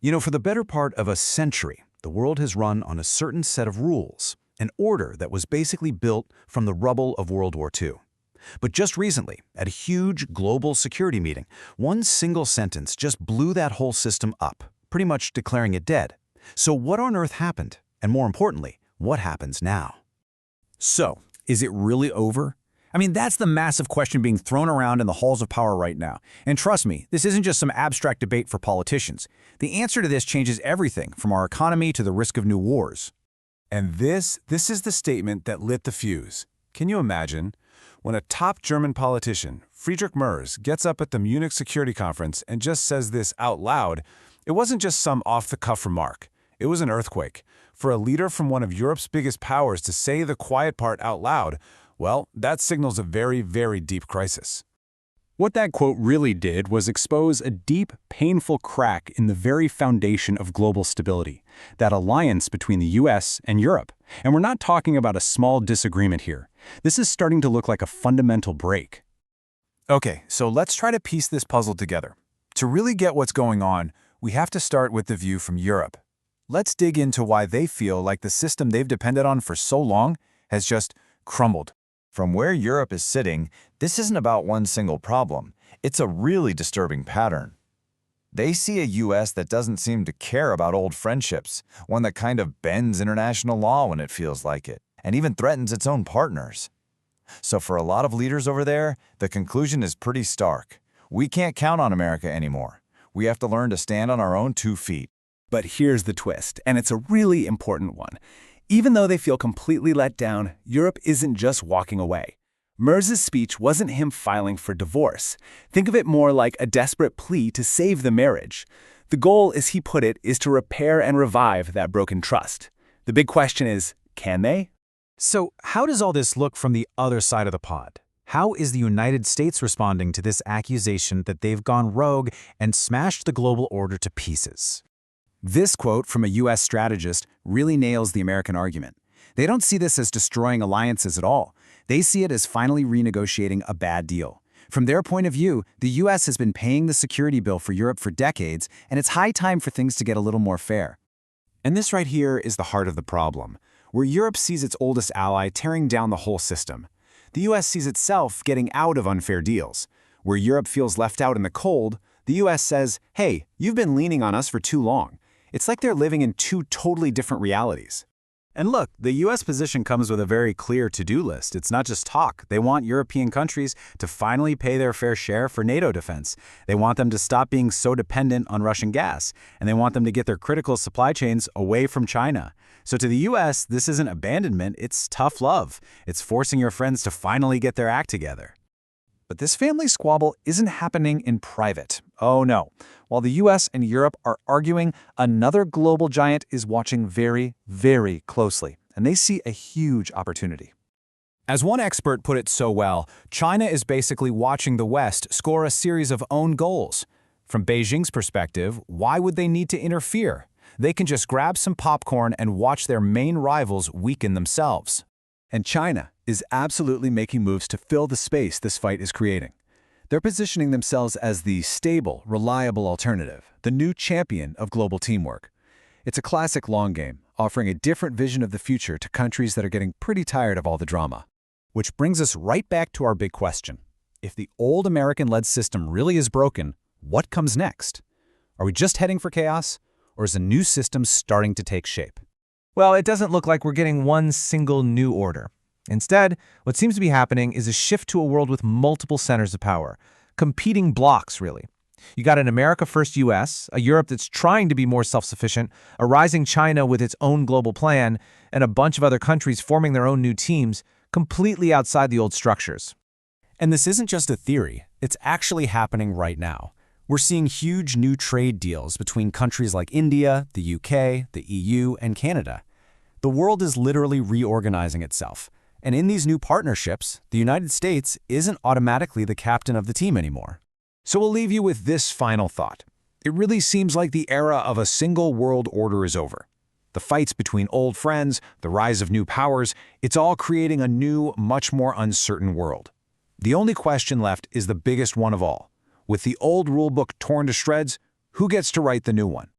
For the better part of a century, the world has run on a certain set of rules, an order that was basically built from the rubble of World War II. But just recently, at a huge global security meeting, one single sentence just blew that whole system up, pretty much declaring it dead. So what on earth happened? And more importantly, what happens now? So, is it really over? That's the massive question being thrown around in the halls of power right now. And trust me, this isn't just some abstract debate for politicians. The answer to this changes everything from our economy to the risk of new wars. And this is the statement that lit the fuse. Can you imagine? When a top German politician, Friedrich Merz, gets up at the Munich Security Conference and just says this out loud, it wasn't just some off-the-cuff remark. It was an earthquake. For a leader from one of Europe's biggest powers to say the quiet part out loud, well, that signals a very, very deep crisis. What that quote really did was expose a deep, painful crack in the very foundation of global stability, that alliance between the US and Europe. And we're not talking about a small disagreement here. This is starting to look like a fundamental break. Okay, so let's try to piece this puzzle together. To really get what's going on, we have to start with the view from Europe. Let's dig into why they feel like the system they've depended on for so long has just crumbled. From where Europe is sitting, this isn't about one single problem. It's a really disturbing pattern. They see a US that doesn't seem to care about old friendships, one that kind of bends international law when it feels like it, and even threatens its own partners. So for a lot of leaders over there, the conclusion is pretty stark. We can't count on America anymore. We have to learn to stand on our own 2 feet. But here's the twist, and it's a really important one. Even though they feel completely let down, Europe isn't just walking away. Merz's speech wasn't him filing for divorce. Think of it more like a desperate plea to save the marriage. The goal, as he put it, is to repair and revive that broken trust. The big question is, can they? So, how does all this look from the other side of the pod? How is the United States responding to this accusation that they've gone rogue and smashed the global order to pieces? This quote from a US strategist really nails the American argument. They don't see this as destroying alliances at all. They see it as finally renegotiating a bad deal. From their point of view, the US has been paying the security bill for Europe for decades, and it's high time for things to get a little more fair. And this right here is the heart of the problem, where Europe sees its oldest ally tearing down the whole system. The US sees itself getting out of unfair deals. Where Europe feels left out in the cold, the US says, hey, you've been leaning on us for too long. It's like they're living in 2 totally different realities. And look, the US position comes with a very clear to-do list. It's not just talk. They want European countries to finally pay their fair share for NATO defense. They want them to stop being so dependent on Russian gas, and they want them to get their critical supply chains away from China. So to the US, this isn't abandonment, it's tough love. It's forcing your friends to finally get their act together. But this family squabble isn't happening in private. Oh no. While the US and Europe are arguing, another global giant is watching very, very closely, and they see a huge opportunity. As one expert put it so well, China is basically watching the West score a series of own goals. From Beijing's perspective, why would they need to interfere? They can just grab some popcorn and watch their main rivals weaken themselves. And China is absolutely making moves to fill the space this fight is creating. They're positioning themselves as the stable, reliable alternative, the new champion of global teamwork. It's a classic long game, offering a different vision of the future to countries that are getting pretty tired of all the drama. Which brings us right back to our big question. If the old American-led system really is broken, what comes next? Are we just heading for chaos, or is a new system starting to take shape? Well, it doesn't look like we're getting one single new order. Instead, what seems to be happening is a shift to a world with multiple centers of power, competing blocks, really. You got an America first US, a Europe that's trying to be more self-sufficient, a rising China with its own global plan, and a bunch of other countries forming their own new teams, completely outside the old structures. And this isn't just a theory, it's actually happening right now. We're seeing huge new trade deals between countries like India, the UK, the EU, and Canada. The world is literally reorganizing itself. And in these new partnerships, the United States isn't automatically the captain of the team anymore. So we'll leave you with this final thought. It really seems like the era of a single world order is over. The fights between old friends, the rise of new powers, it's all creating a new, much more uncertain world. The only question left is the biggest one of all. With the old rulebook torn to shreds, who gets to write the new one?